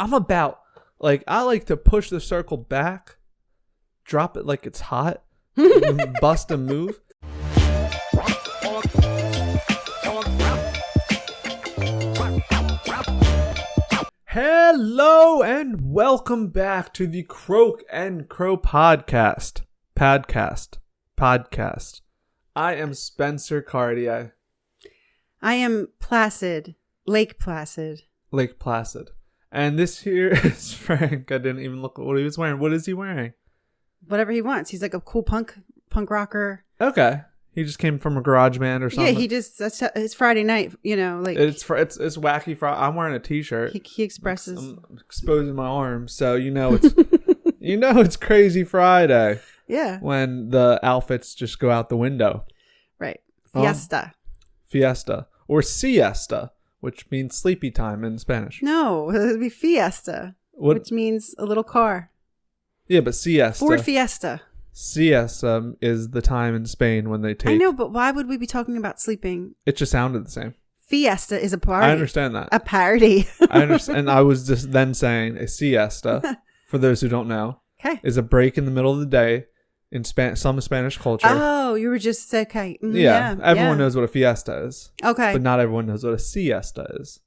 I'm about, like, I like to push the circle back, drop it like it's hot, bust a move. Hello and welcome back to the Croak and Crow podcast. I am Spencer Cartier. I am Placid. Lake Placid. And this here is Frank. I didn't even look at what he was wearing. What is he wearing? Whatever he wants. He's like a cool punk rocker. Okay. He just came from a garage band or something. Yeah, it's Friday night, you know, like it's wacky Friday. I'm wearing a t-shirt. He expresses. I'm exposing my arms, so it's crazy Friday. Yeah. When the outfits just go out the window. Right. Fiesta or siesta, which means sleepy time in Spanish. No, it would be fiesta, which means a little car. Yeah, but siesta. Ford Fiesta. Siesta is the time in Spain when they take... I know, but why would we be talking about sleeping? It just sounded the same. Fiesta is a party. I understand that. A party. I understand. And I was just then saying a siesta, for those who don't know, is a break in the middle of the day in some Spanish culture. Oh, you were just okay. Yeah, everyone knows what a fiesta is. Okay. But not everyone knows what a siesta is.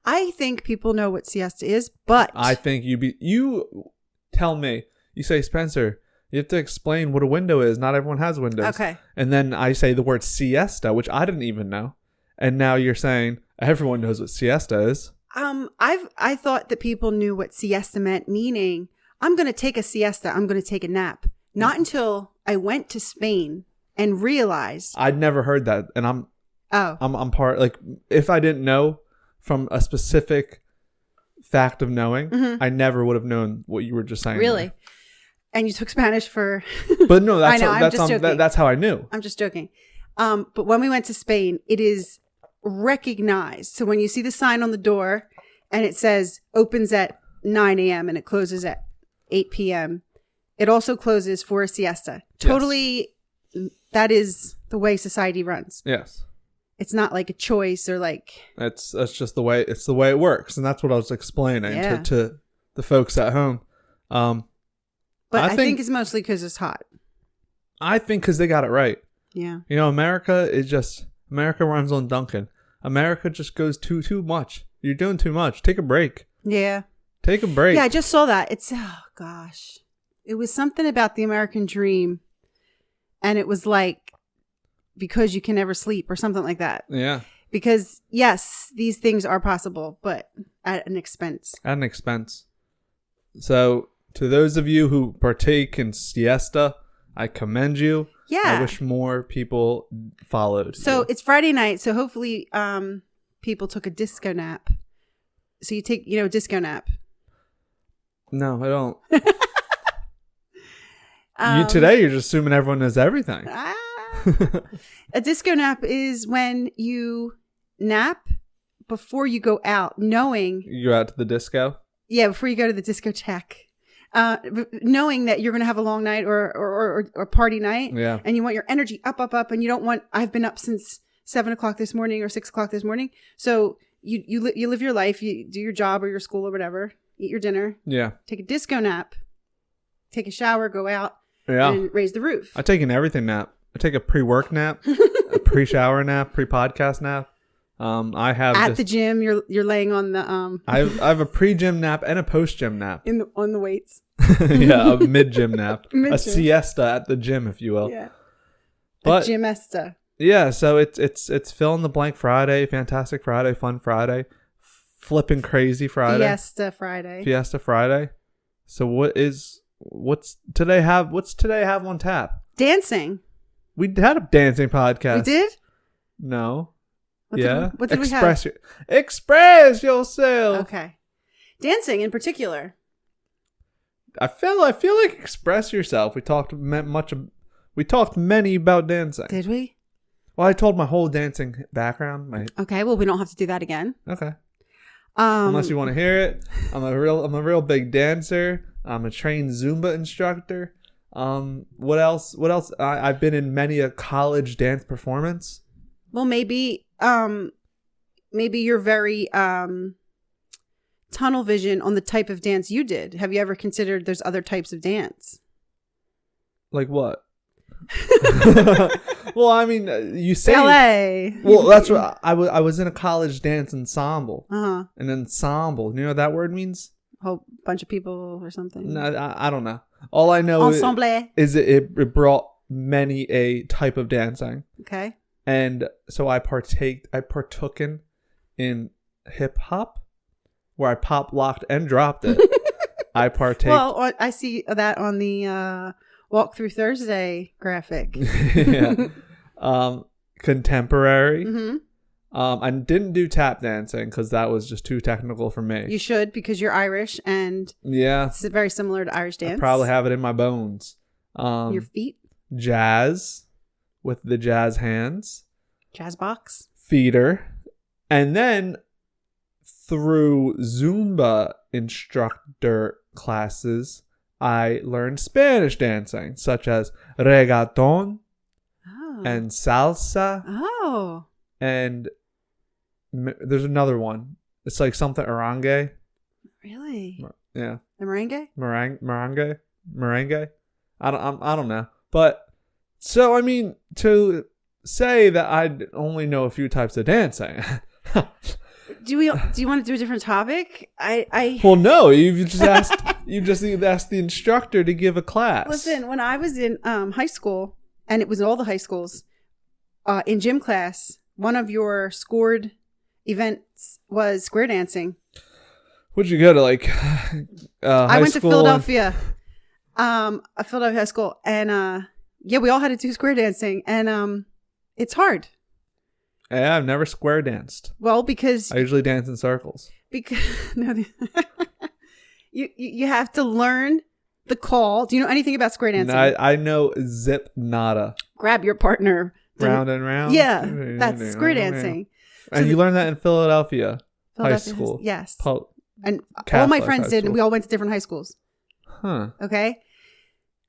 I think people know what siesta is, but... I think you tell me. You say, Spencer... You have to explain what a window is. Not everyone has windows. Okay. And then I say the word siesta, which I didn't even know. And now you're saying everyone knows what siesta is. I thought that people knew what siesta meant, meaning I'm going to take a siesta. I'm going to take a nap. Not until I went to Spain and realized. I'd never heard that. And I'm part, like, if I didn't know from a specific fact of knowing, I never would have known what you were just saying. Really? There. And you took Spanish for... But no, that's that's how I knew. I'm just joking. But when we went to Spain, it is recognized. So when you see the sign on the door and it says opens at 9 a.m. and it closes at 8 p.m., it also closes for a siesta. Totally, that is the way society runs. Yes. It's not like a choice or like... That's just the way it works. And that's what I was explaining to the folks at home. But I think it's mostly because it's hot. I think because they got it right. Yeah. You know, America runs on Duncan. America just goes too much. You're doing too much. Take a break. Yeah. Take a break. Yeah, I just saw that. Oh gosh. It was something about the American dream. And it was like, because you can never sleep or something like that. Yeah. Because yes, these things are possible, but at an expense. So... To those of you who partake in siesta, I commend you. Yeah. I wish more people followed. So it's Friday night, so hopefully people took a disco nap. So you take, a disco nap. No, I don't. Today you're just assuming everyone knows everything. A disco nap is when you nap before you go out, knowing... You go out to the disco? Yeah, before you go to the discotheque. Knowing that you're going to have a long night or party night, and you want your energy up, and you don't want. I've been up since 7 o'clock this morning or 6 o'clock this morning, so you live your life, you do your job or your school or whatever, eat your dinner, take a disco nap, take a shower, go out, and raise the roof. I take an everything nap. I take a pre-work nap, a pre-shower nap, pre-podcast nap. I have at the gym. You're laying on the I have a pre-gym nap and a post-gym nap on the weights. Yeah, a mid-gym nap, a siesta at the gym, if you will. Yeah, but a gymesta. Yeah, so it's fill in the blank Friday, fantastic Friday, fun Friday, flipping crazy Friday, Fiesta Friday. So what's today have on tap? Dancing. We had a dancing podcast. We did? No. What did we have? Express yourself. Okay. Dancing in particular. I feel like express yourself. We talked many about dancing. Did we? Well, I told my whole dancing background. Okay, well, we don't have to do that again. Okay. Unless you want to hear it. I'm a real big dancer. I'm a trained Zumba instructor. What else? I've been in many a college dance performance. Well, maybe you're very tunnel vision on the type of dance you did. Have you ever considered there's other types of dance? Like what? Well, I mean, you say ballet. Well, that's what I was in a college dance ensemble. An ensemble. You know what that word means? A whole bunch of people or something. No, I don't know. All I know is it brought many a type of dancing. Okay. And so I partook in hip hop, where I pop, locked, and dropped it. I partake. Well, I see that on the Walk Through Thursday graphic. Yeah. Contemporary. Mm-hmm. I didn't do tap dancing because that was just too technical for me. You should, because you're Irish, and it's very similar to Irish dance. I probably have it in my bones. Your feet. Jazz with the jazz hands. Jazz box. Feeder. And then through Zumba instructor classes, I learned Spanish dancing, such as reggaeton and salsa. Oh. And there's another one. It's like something merengue. Really? Yeah. The merengue? Merengue. I don't know. But so I mean, to say that I only know a few types of dancing. Do you want to do a different topic? Well, no. You just asked the instructor to give a class. Listen, when I was in high school, and it was all the high schools, in gym class, one of your scored events was square dancing. Where'd you go to? Like, I went to Philadelphia, a Philadelphia high school, and we all had to do square dancing, and it's hard. Yeah, I've never square danced. Well, because I usually dance in circles. Because you have to learn the call. Do you know anything about square dancing? No, I know zip nada. Grab your partner. Round and round. Yeah, that's square dancing. And you learned that in Philadelphia high school. Yes. And Catholic all my friends did, and we all went to different high schools. Huh. Okay.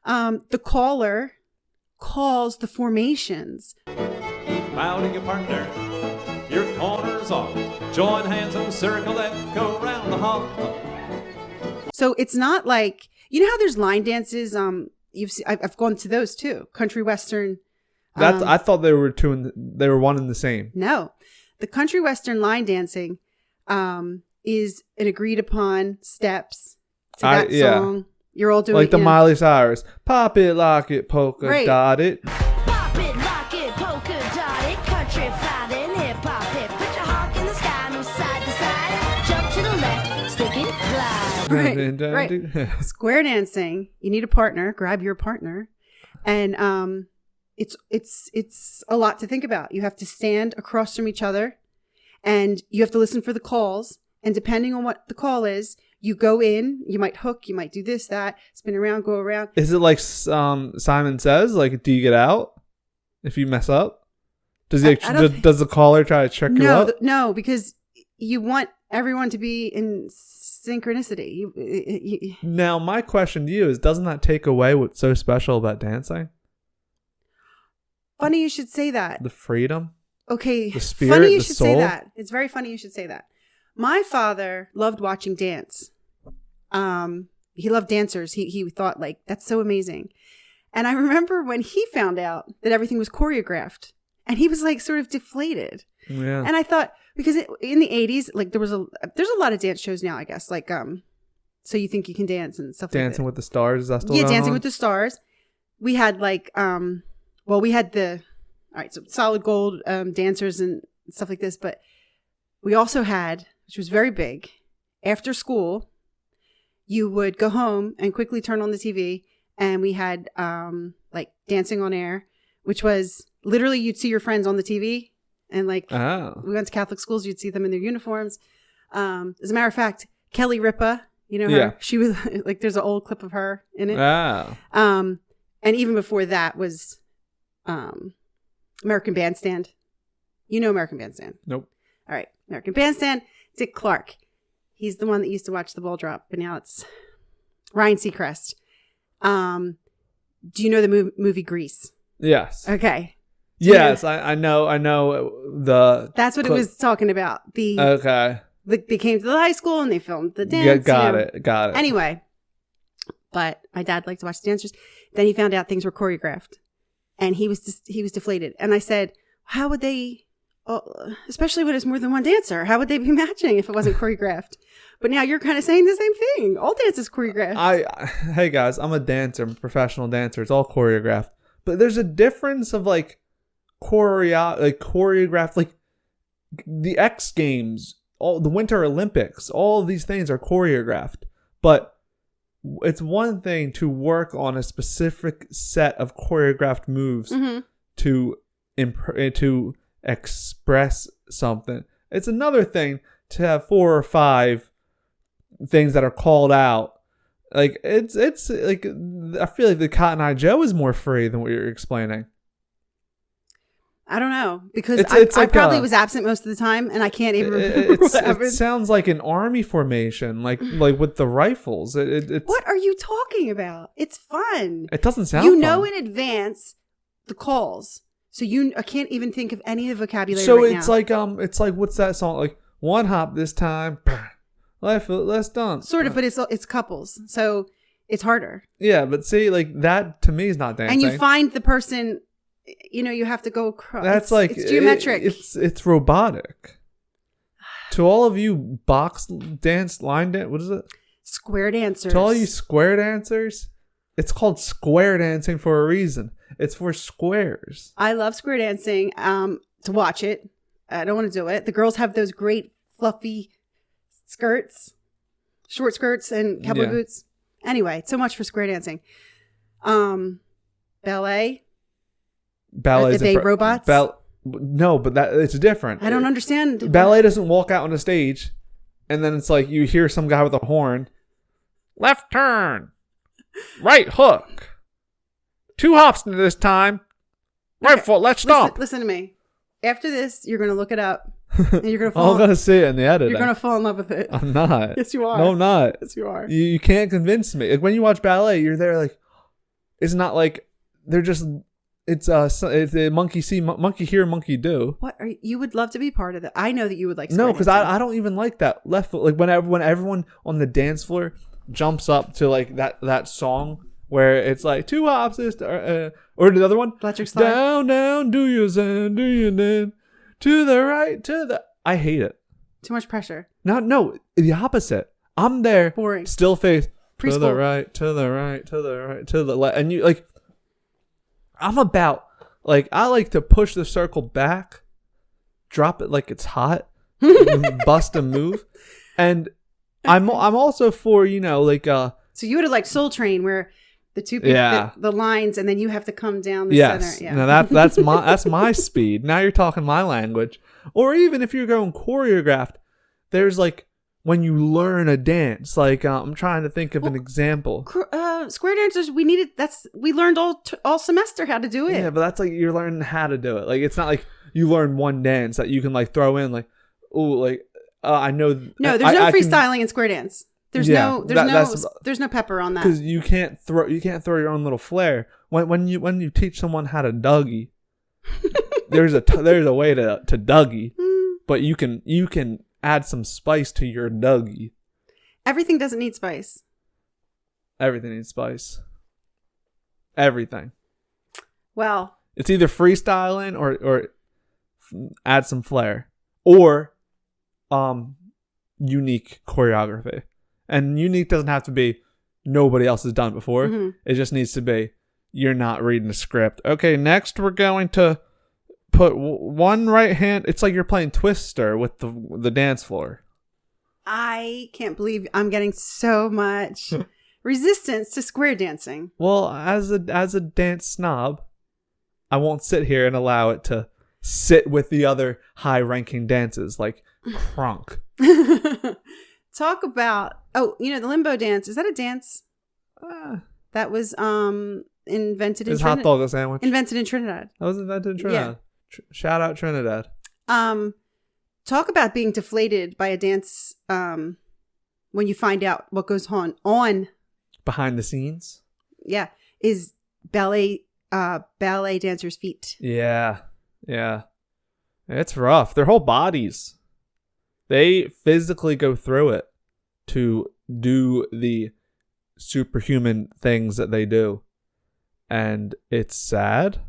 The caller calls the formations. Finding your partner, your corner's off. Join hands in a circle and go around the hall. So it's not like, you know how there's line dances. I've gone to those too. Country western. I thought they were they were one and the same. No, the country western line dancing is an agreed upon steps to that song. You're all doing like the Miley Cyrus. Pop it, lock it, polka dot it. Pop it, lock it, polka dot it. Country fighting, hip hop hip. Put your honk in the sky, move side to side. Jump to the left, stick it, glide. Right. Square dancing. You need a partner. Grab your partner, and it's a lot to think about. You have to stand across from each other, and you have to listen for the calls. And depending on what the call is, you go in, you might hook, you might do this, that, spin around, go around. Is it like Simon Says? Like, do you get out if you mess up? Does the caller try to check you out? No, because you want everyone to be in synchronicity. Now, my question to you is, doesn't that take away what's so special about dancing? Funny you should say that. The freedom? Okay. The spirit, funny you the should soul? say that. It's very funny you should say that. My father loved watching dance. He loved dancers. He thought, like, that's so amazing. And I remember when he found out that everything was choreographed, and he was like sort of deflated. Yeah. And I thought, because in the 80s, like there's a lot of dance shows now, I guess, like So You Think You Can Dance and stuff like that. Dancing with the Stars, is that still going on? Dancing with the Stars. We had like we had so Solid Gold dancers and stuff like this, but we also had, which was very big, after school, you would go home and quickly turn on the TV, and we had like Dancing on Air, which was literally you'd see your friends on the TV, and like we went to Catholic schools, you'd see them in their uniforms. As a matter of fact, Kelly Ripa, you know her? Yeah. She was like, there's an old clip of her in it. And even before that was American Bandstand. You know American Bandstand? Nope. All right. American Bandstand, Dick Clark. He's the one that used to watch the ball drop, but now it's Ryan Seacrest. Do you know the movie Grease? Yes. Okay. Yes, I know the... That's what it was talking about. Okay. they came to the high school and they filmed the dance. Got it. Anyway, but my dad liked to watch the dancers. Then he found out things were choreographed, and he was deflated. And I said, how would they, especially when it's more than one dancer, how would they be matching if it wasn't choreographed? But now you're kind of saying the same thing. All dance is choreographed. Hey guys, I'm a dancer. I'm a professional dancer. It's all choreographed. But there's a difference of like choreographed, like the X Games, all the Winter Olympics, all of these things are choreographed. But it's one thing to work on a specific set of choreographed moves to express something. It's another thing to have 4 or 5 things that are called out. Like it's like I feel like the Cotton Eye Joe is more free than what you're explaining. I don't know, because I probably was absent most of the time, and I can't even remember what happened. It sounds like an army formation, like with the rifles. What are you talking about? It's fun. It doesn't sound fun. You know in advance the calls, so I can't even think of any of the vocabulary. So right it's now. It's like what's that song? Like one hop this time, let's dance. Sort of, but it's couples, so it's harder. Yeah, but see, like that to me is not dancing. And you find the person. You know, you have to go across. That's it's geometric. It's robotic. To all of you box dance, line dance, what is it? Square dancers. To all you square dancers, it's called square dancing for a reason. It's for squares. I love square dancing. To watch it, I don't want to do it. The girls have those great fluffy skirts, short skirts, and cowboy boots. Anyway, so much for square dancing. Ballet. Ballet are they robots? No, but it's different. I don't understand. Ballet doesn't walk out on a stage and then it's like you hear some guy with a horn. Left turn. Right hook. 2 hops into this time. Right foot. Let's stop. Listen to me. After this, you're going to look it up. And you're going to fall. I'm going to see it in the edit. You're going to fall in love with it. I'm not. Yes, you are. No, I'm not. Yes, you are. You can't convince me. Like when you watch ballet, you're there like, it's not like they're just... It's a monkey see, monkey hear, monkey do. What you would love to be part of that? I know that you would like. No, because I don't even like that left foot. Like when everyone on the dance floor jumps up to like that song where it's like 2 hops this or the other one. Electric slide. Down, do your zen, do your then, to the right, to the. I hate it. Too much pressure. No, the opposite. I'm there. Boring. Still face. Preschool. To the right, to the right, to the right, to the left, and you like. I like to push the circle back, drop it like it's hot, bust a move, and I'm also for So you would have liked Soul Train, where the two people, the lines, and then you have to come down the center. Yeah. Now that's my speed. Now you're talking my language. Or even if you're going choreographed, there's like. When you learn a dance, like I'm trying to think of an example. Square dancers, we learned all semester how to do it. Yeah, but that's like you're learning how to do it. Like it's not like you learn one dance that you can like throw in. Like, I know. No, there's no freestyling in square dance. There's no pepper on that. Because you can't throw your own little flair. When you teach someone how to Dougie, there's a way to Dougie, but you can add some spice to your Dougie. Everything doesn't need spice. Everything needs spice. Everything. Well, it's either freestyling or add some flair or unique choreography. And unique doesn't have to be nobody else has done it before. Mm-hmm. It just needs to be you're not reading a script. Okay, next we're going to put one right hand. It's like you're playing Twister with the dance floor. I can't believe I'm getting so much resistance to square dancing. Well, as a dance snob, I won't sit here and allow it to sit with the other high-ranking dances like Croak. Talk about the limbo dance. Is that a dance? That was invented in Trinidad. Hot dog sandwich. Invented in Trinidad. That was invented in Trinidad. Yeah. Shout out Trinidad. Talk about being deflated by a dance when you find out what goes on behind the scenes. Yeah, is ballet dancers' feet. Yeah, it's rough. Their whole bodies. They physically go through it to do the superhuman things that they do. And it's sad,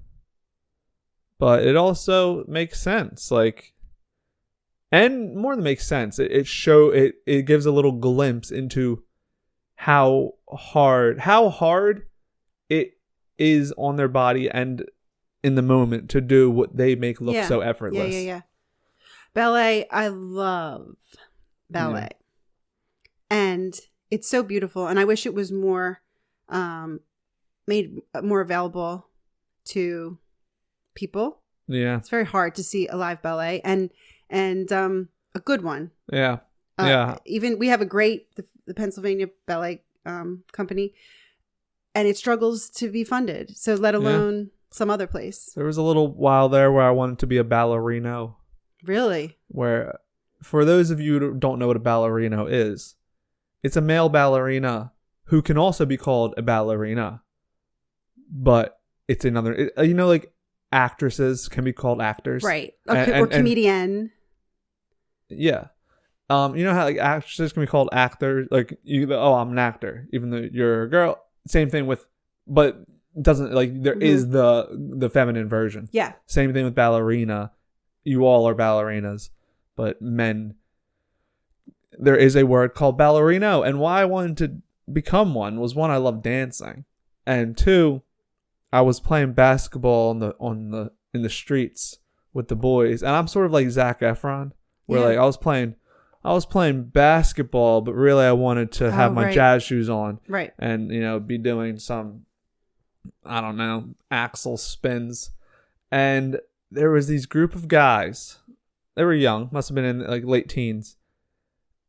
but it also makes sense. Like, and more than makes sense, it gives a little glimpse into how hard it is on their body and in the moment to do what they make look so effortless. Yeah. Ballet, I love ballet. And it's so beautiful. And I wish it was more made more available to people. Yeah. It's very hard to see a live ballet and a good one. Yeah. Even we have the Pennsylvania Ballet Company, and it struggles to be funded. So let alone some other place. There was a little while there where I wanted to be a ballerino. Really? Where, for those of you who don't know what a ballerino is, it's a male ballerina who can also be called a ballerina. But it's another, like actresses can be called actors. Right. Or comedian. Yeah. You know how like actresses can be called actors? Like, I'm an actor, even though you're a girl. Same thing with, but doesn't, like, there is the feminine version. Yeah. Same thing with ballerina. You all are ballerinas, but men, there is a word called ballerino. And why I wanted to become one was, one, I love dancing, and two, I was playing basketball in the streets with the boys, and I'm sort of like Zac Efron, where like I was playing basketball, but really I wanted to have my jazz shoes on, right, and be doing some, I don't know, axle spins. And there was these group of guys. They were young, must have been in like late teens,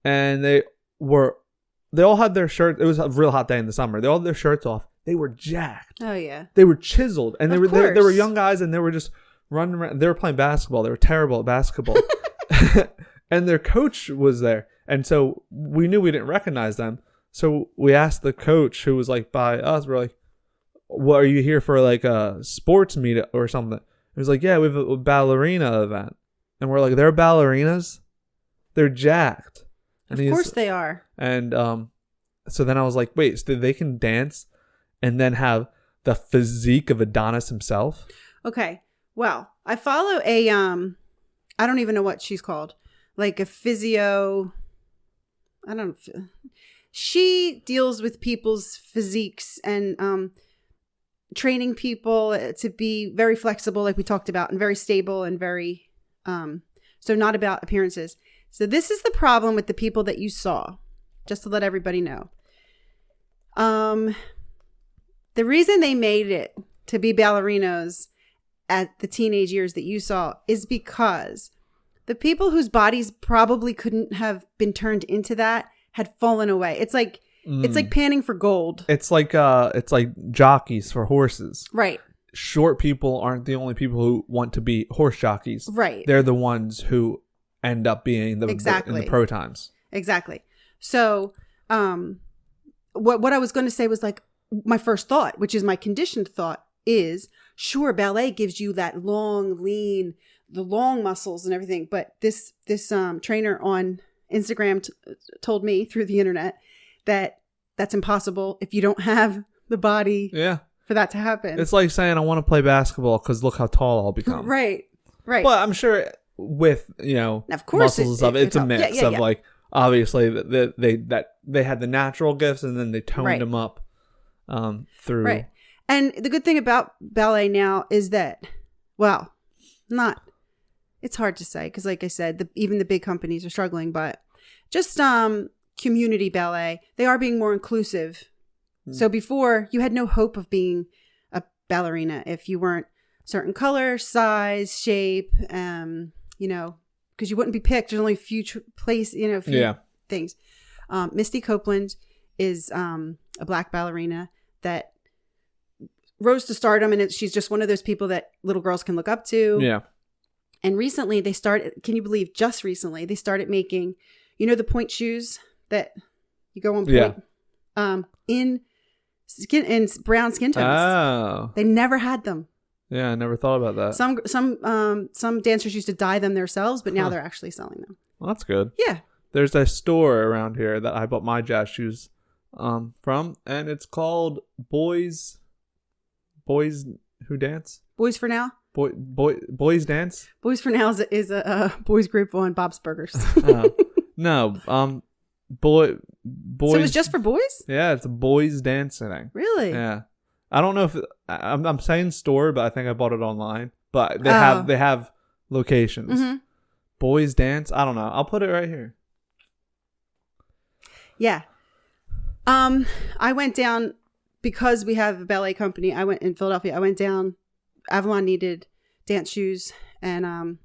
and they all had their shirts. It was a real hot day in the summer. They all had their shirts off. They were jacked. Oh yeah. They were chiseled, and they were young guys, and they were just running around. They were playing basketball. They were terrible at basketball, and their coach was there, and so we knew we didn't recognize them. So we asked the coach, who was like by us. We're like, "What, are you here for, like a sports meet or something?" It was like, "Yeah, we have a ballerina event," and we're like, "They're ballerinas? They're jacked." And of course they are. And so then I was like, wait, so they can dance and then have the physique of Adonis himself? Okay. Well, I follow a I don't even know what she's called. Like a physio. I don't know. She deals with people's physiques and training people to be very flexible, like we talked about, and very stable and very so not about appearances. So this is the problem with the people that you saw, just to let everybody know. The reason they made it to be ballerinos at the teenage years that you saw is because the people whose bodies probably couldn't have been turned into that had fallen away. It's like panning for gold. It's like jockeys for horses. Right. Short people aren't the only people who want to be horse jockeys. Right. They're the ones who end up being in the pro times. Exactly. So, what I was going to say was like my first thought, which is my conditioned thought, is sure, ballet gives you that long, lean, the long muscles and everything. But this trainer on Instagram told me through the internet that that's impossible if you don't have the body. Yeah. For that to happen. It's like saying I want to play basketball because look how tall I'll become. Right. But I'm sure with of course muscles and stuff, it's a mix of like obviously they had the natural gifts and then they toned them up through. Right. And the good thing about ballet now is that, it's hard to say because like I said, even the big companies are struggling, but just community ballet, they are being more inclusive. So before, you had no hope of being a ballerina if you weren't certain color, size, shape, because you wouldn't be picked. There's only a few things. Misty Copeland is a black ballerina that rose to stardom, and she's just one of those people that little girls can look up to. Yeah. And recently they started, can you believe, just recently, they started making, the point shoes that you go on point in brown skin tones. Oh. They never had them. Yeah, I never thought about that. Some dancers used to dye them themselves, but now they're actually selling them. Well, that's good. Yeah. There's a store around here that I bought my jazz shoes from, and it's called Boys Who Dance? Boys for Now? Boys Dance? Boys for Now is a boys group on Bob's Burgers. No, boys. So it was just for boys? Yeah, it's a boys dancing. Really? Yeah. I don't know if I'm saying store, but I think I bought it online. But they have locations. Mm-hmm. Boys dance. I don't know. I'll put it right here. Yeah. I went down because we have a ballet company. I went in Philadelphia. I went down. VACClNE needed dance shoes, and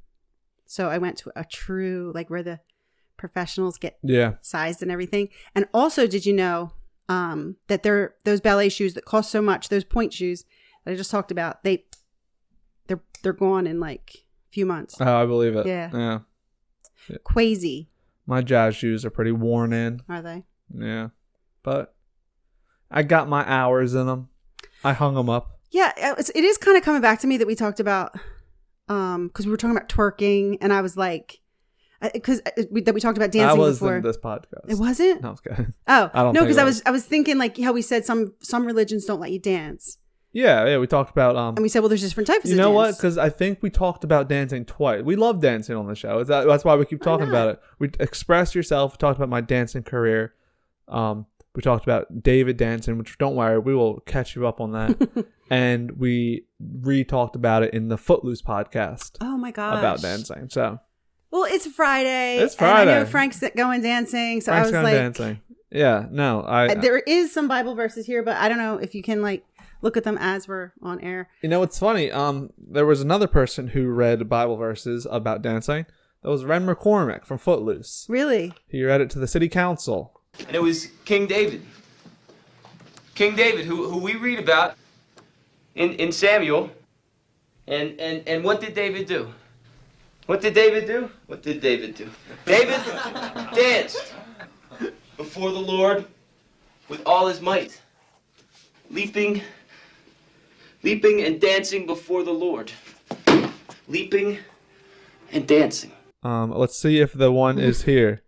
so I went to a true, like, where the professionals get sized and everything. And also, did you know that those ballet shoes that cost so much, those point shoes that I just talked about, they're gone in like a few months. Oh, I believe it. Yeah. Crazy. My jazz shoes are pretty worn in. Are they? Yeah. But I got my hours in them. I hung them up. Yeah, it is kind of coming back to me that we talked about, because we were talking about twerking, and I was like, that we talked about dancing before. That was in this podcast. It wasn't? No, it's good. Oh, no, because I was thinking, like, how we said some religions don't let you dance. Yeah, we talked about and we said, well, there's different types of dance. You know what? Because I think we talked about dancing twice. We love dancing on the show. That's why we keep talking about it. We express yourself. We talked about my dancing career. We talked about David dancing, which, don't worry, we will catch you up on that. And we re-talked about it in the Footloose podcast. Oh my gosh. About dancing. So, well, it's Friday. It's Friday. And I know Frank's going dancing, so Frank's I was like, dancing. Yeah, no, there is some Bible verses here, but I don't know if you can, like, look at them as we're on air. You know, it's funny. There was another person who read Bible verses about dancing. That was Ren McCormick from Footloose. Really? He read it to the city council. And it was King David. King David, who we read about in Samuel. And what did David do? What did David do? What did David do? David danced before the Lord with all his might. Leaping and dancing before the Lord. Leaping and dancing. Let's see if the one is here.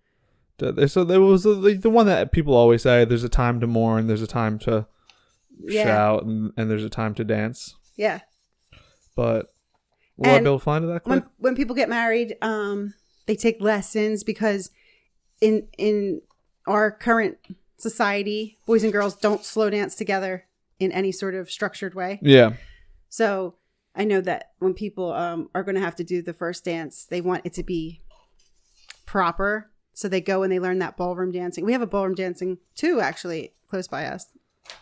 So there was the one that people always say, there's a time to mourn, there's a time to shout, and there's a time to dance. Yeah. But will I be able to find it that quick? When people get married, they take lessons because in our current society, boys and girls don't slow dance together in any sort of structured way. Yeah. So I know that when people are going to have to do the first dance, they want it to be proper. So they go and they learn that ballroom dancing. We have a ballroom dancing too, actually, close by us.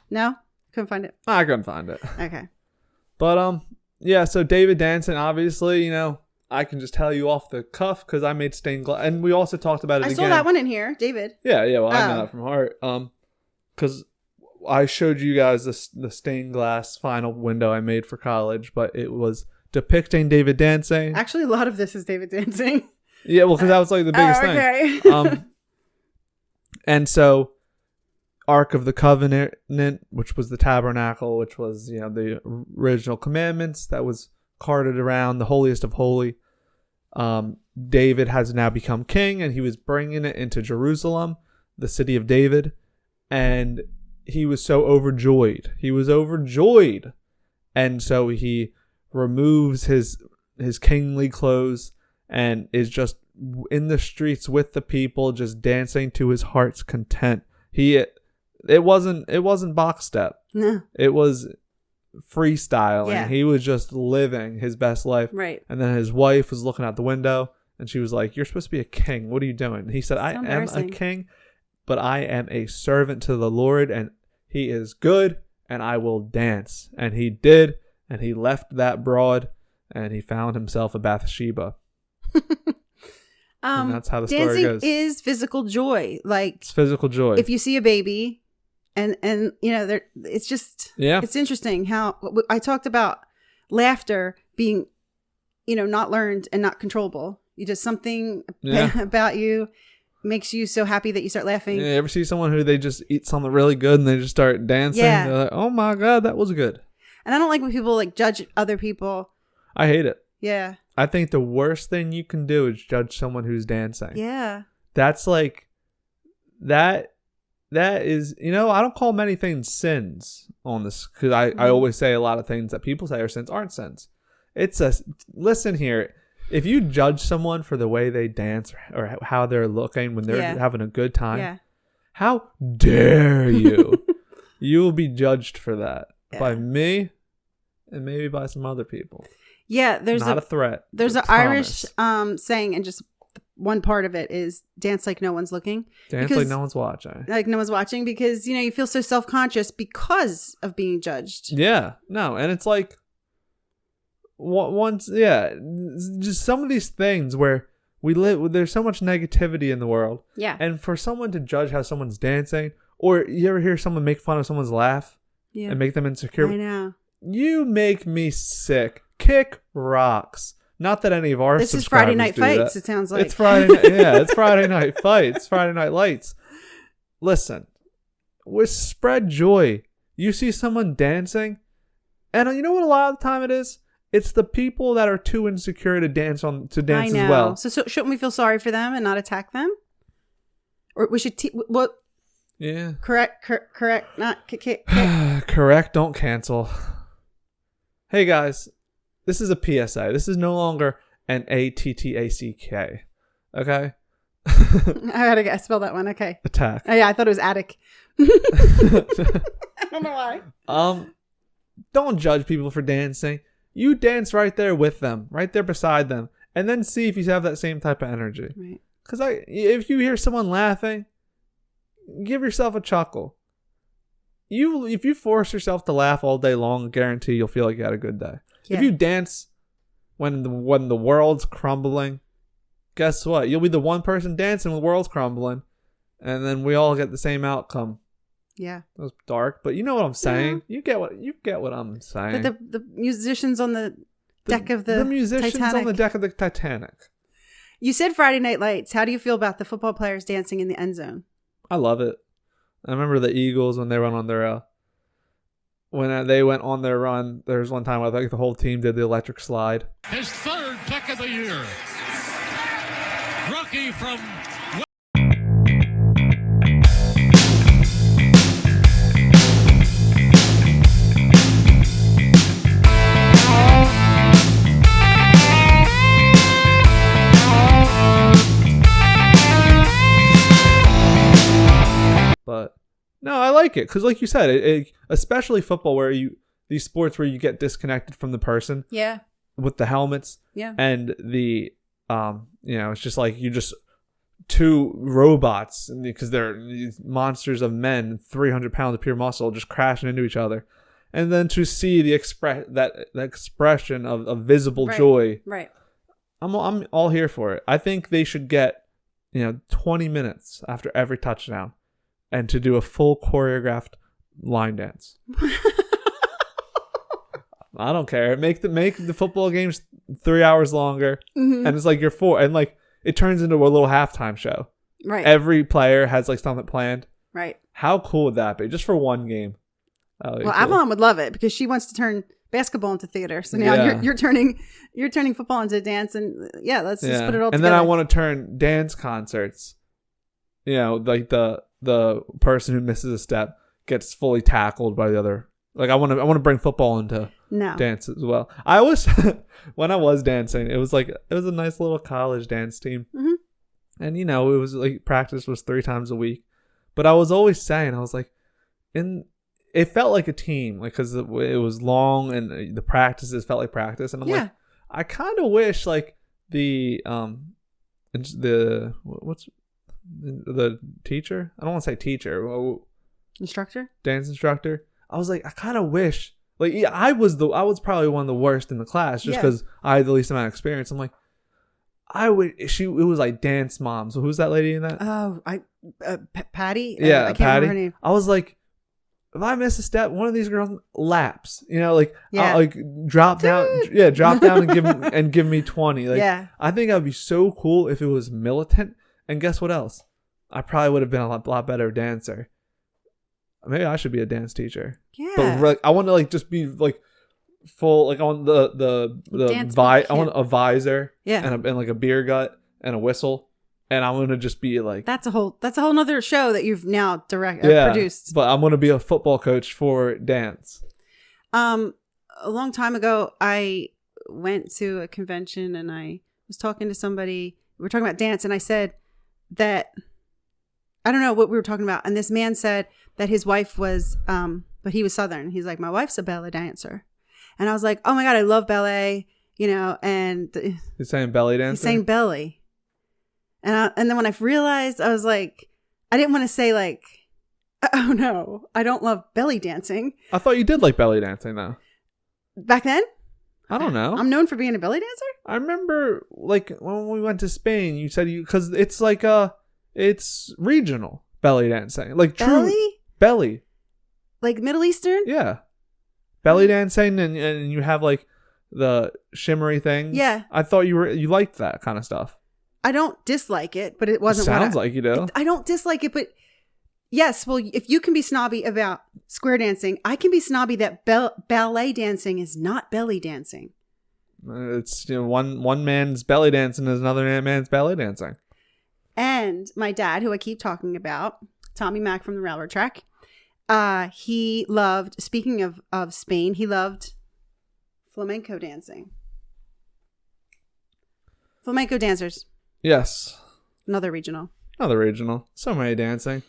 No? Couldn't find it? I couldn't find it. Okay. But, yeah, so David dancing, obviously, you know, I can just tell you off the cuff because I made stained glass. And we also talked about it again. I saw that one in here, David. Yeah, well, I know that from heart. Because I showed you guys the stained glass final window I made for college, but it was depicting David dancing. Actually, a lot of this is David dancing. Yeah, well, because that was like the biggest thing. And so, Ark of the Covenant, which was the tabernacle, which was, you know, the original commandments that was carted around, the holiest of holy. David has now become king, and he was bringing it into Jerusalem, the city of David, and he was so overjoyed. He was overjoyed, and so he removes his kingly clothes and is just in the streets with the people, just dancing to his heart's content. It wasn't box step. No. It was freestyling. Yeah. He was just living his best life. Right. And then his wife was looking out the window and she was like, "You're supposed to be a king. What are you doing?" And he said, "I am a king, but I am a servant to the Lord, and he is good, and I will dance." And he did, and he left that broad, and he found himself a Bathsheba. And that's how the story goes. Dancing is physical joy. Like, it's physical joy. If you see a baby, and you know, it's just, it's interesting how I talked about laughter being, you know, not learned and not controllable. You just, something about you makes you so happy that you start laughing. Yeah, you ever see someone who they just eat something really good and they just start dancing? Yeah. They're like, "Oh my God, that was good." And I don't like when people like judge other people. I hate it. Yeah. I think the worst thing you can do is judge someone who's dancing. Yeah. That's like, that is, I don't call many things sins on this, because I always say a lot of things that people say are sins aren't sins. Listen here. If you judge someone for the way they dance or how they're looking when they're having a good time, how dare you? You will be judged for that by me and maybe by some other people. Yeah, there's not a threat. There's an Irish saying, and just one part of it is dance like no one's looking. Dance like no one's watching. Like no one's watching, because you feel so self-conscious because of being judged. Yeah, no, and it's like just some of these things where we live. There's so much negativity in the world. Yeah, and for someone to judge how someone's dancing, or you ever hear someone make fun of someone's laugh and make them insecure? I know. You make me sick. Kick rocks. Not that any of our this is Friday Night Fights. That. It sounds like it's Friday. It's Friday Night Fights. Friday Night Lights. Listen, we spread joy. You see someone dancing, and you know what? A lot of the time it is. It's the people that are too insecure to dance as well. So shouldn't we feel sorry for them and not attack them? Or we should what? Yeah. Correct. Not correct. Don't cancel. Hey guys, this is a PSA. This is no longer an ATTACK. Okay. I gotta spell that one. Okay. Attack. Oh, yeah, I thought it was attic. I don't know why. Don't judge people for dancing. You dance right there with them, right there beside them, and then see if you have that same type of energy. Right. Because if you hear someone laughing, give yourself a chuckle. If you force yourself to laugh all day long, I guarantee you'll feel like you had a good day. Yeah. If you dance when the world's crumbling, guess what? You'll be the one person dancing when the world's crumbling, and then we all get the same outcome. Yeah, that was dark, but you know what I'm saying. You get what I'm saying. But the musicians on the deck of the musicians Titanic. on the deck of the Titanic. You said Friday Night Lights. How do you feel about the football players dancing in the end zone? I love it. I remember the Eagles when they went on their they went on their run. There was one time I think the whole team did the electric slide. His third pick of the year, rookie from. But no, I like it because, like you said, especially football, where these sports where you get disconnected from the person. Yeah. With the helmets. Yeah. And the it's just like you just two robots because they're these monsters of men, 300 pounds of pure muscle, just crashing into each other, and then to see the expression of visible joy. Right. I'm all here for it. I think they should get 20 minutes after every touchdown. And to do a full choreographed line dance. I don't care. Make the football games 3 hours longer, and it's like and like it turns into a little halftime show. Right. Every player has like something planned. Right. How cool would that be? Just for one game. Well, cool. Avalon would love it because she wants to turn basketball into theater. So now you're turning football into dance, and let's just put it all together. And then I want to turn dance concerts. Like the person who misses a step gets fully tackled by the other. Like I want to bring football into dance as well. I was when I was dancing, it was a nice little college dance team, and it was like practice was 3 times a week. But I was always saying, I was like, it felt like a team, like because it was long and the practices felt like practice, and I'm like, I kind of wish like the teacher, I don't want to say teacher, instructor, dance instructor. I was like, I kind of wish I was probably one of the worst in the class just because I had the least amount of experience. I'm like, it was like dance mom. So who's that lady in that? Oh, Patty. Yeah, I can't Patty. remember her name. I was like, if I miss a step, one of these girls laps. I'll, drop down and give me 20. I think that'd be so cool if it was militant. And guess what else? I probably would have been a lot better dancer. Maybe I should be a dance teacher. Yeah. But I want to just be full like on I want a visor, and like a beer gut and a whistle, and I'm gonna just be like that's a whole nother show that you've now produced. But I'm gonna be a football coach for dance. A long time ago, I went to a convention and I was talking to somebody. We were talking about dance, and I said that I don't know what we were talking about, and this man said that his wife was, but he was Southern. He's like, my wife's a ballet dancer. And I was like, oh my God, I love ballet, and he's saying belly dancer? He's saying belly. And then when I realized, I was like, I didn't want to say like, oh no, I don't love belly dancing. I thought you did like belly dancing though. Back then? I don't know. I'm known for being a belly dancer? I remember like when we went to Spain, you said because it's like it's regional belly dancing. Like true belly. Like Middle Eastern? Yeah. Belly dancing and you have like the shimmery things. Yeah. I thought you liked that kind of stuff. I don't dislike it, but it wasn't. Sounds like you do. I don't dislike it, but yes. Well, if you can be snobby about square dancing, I can be snobby that ballet dancing is not belly dancing. It's one man's belly dancing is another man's belly dancing. And my dad, who I keep talking about, Tommy Mac from the railroad track, he loved. Speaking of Spain, he loved flamenco dancing. Flamenco dancers. Yes. Another regional. So many dancing.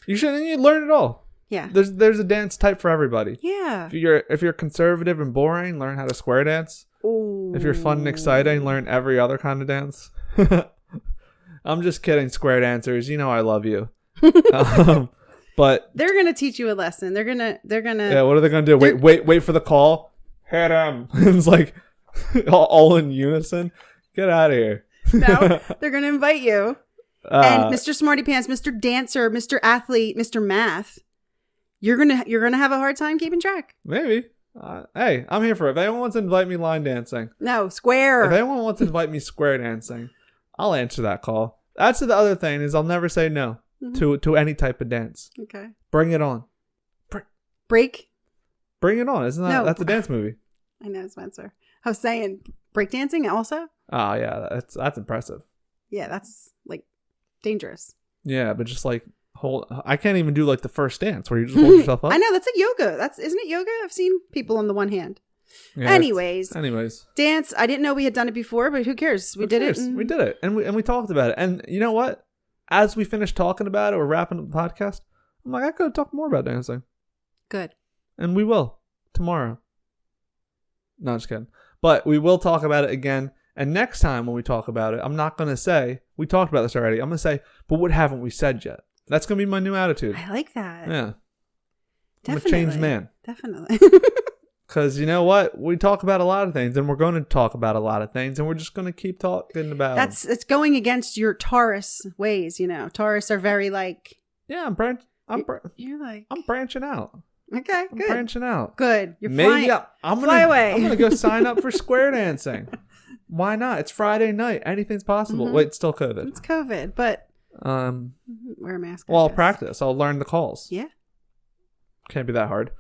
You learn it all. Yeah. There's a dance type for everybody. Yeah. If you're conservative and boring, learn how to square dance. Ooh. If you're fun and exciting, learn every other kind of dance. I'm just kidding, square dancers. You know I love you. But they're gonna teach you a lesson. They're gonna. Yeah. What are they gonna do? Wait for the call. Hit him. It's like all in unison. Get out of here. No, they're going to invite you. And Mr. Smarty Pants, Mr. Dancer, Mr. Athlete, Mr. Math, you're gonna have a hard time keeping track. Maybe. Hey, I'm here for it. If anyone wants to invite me line dancing. No, square. If anyone wants to invite me square dancing, I'll answer that call. That's the other thing is I'll never say no to any type of dance. Okay. Bring it on. Break? Bring it on. Isn't that that's a dance movie? I know, Spencer. I was saying breakdancing also? Oh yeah, that's impressive. Yeah, that's like dangerous. Yeah, but just like I can't even do like the first dance where you just hold yourself up. I know, that's like yoga. Isn't it yoga? I've seen people on the one hand. Yeah, anyways, dance. I didn't know we had done it before, but who cares? We did it. We did it, and we talked about it. And you know what? As we finished talking about it, or wrapping up the podcast, I'm like, I could talk more about dancing. Good. And we will tomorrow. No, just kidding. But we will talk about it again. And next time when we talk about it, I'm not going to say, we talked about this already. I'm going to say, but what haven't we said yet? That's going to be my new attitude. I like that. Yeah. Definitely. I'm a changed man. Definitely. Because you know what? We talk about a lot of things, and we're going to talk about a lot of things, and we're just going to keep talking about it's going against your Taurus ways, Taurus are very like... Yeah, I'm branching out. Okay, good. I'm branching out. Good. You're flying. Fly away. I'm going to go sign up for square dancing. Why not? It's Friday night. Anything's possible. Wait, it's still COVID. It's COVID, but wear a mask. Well, I'll practice. I'll learn the calls. Yeah. Can't be that hard.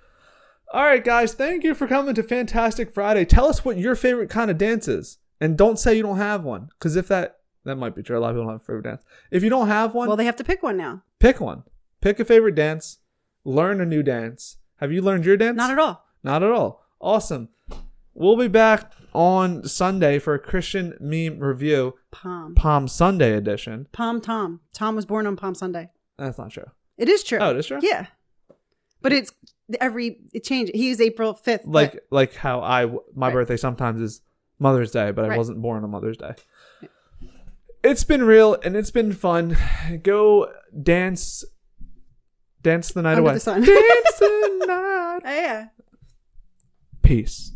All right, guys. Thank you for coming to Fantastic Friday. Tell us what your favorite kind of dance is. And don't say you don't have one. Because if that might be true. A lot of people don't have a favorite dance. If you don't have one. Well, they have to pick one now. Pick one. Pick a favorite dance. Learn a new dance. Have you learned your dance? Not at all. Not at all. Awesome. We'll be back on Sunday for a Christian meme review. Palm Sunday edition. Tom was born on Palm Sunday. That's not true. It is true. Oh, it is true? Yeah. But it changed. He was April 5th. Like how my birthday sometimes is Mother's Day, but I wasn't born on Mother's Day. Yeah. It's been real and it's been fun. Go dance the night away. The sun. Dance the night. Oh, yeah. Peace.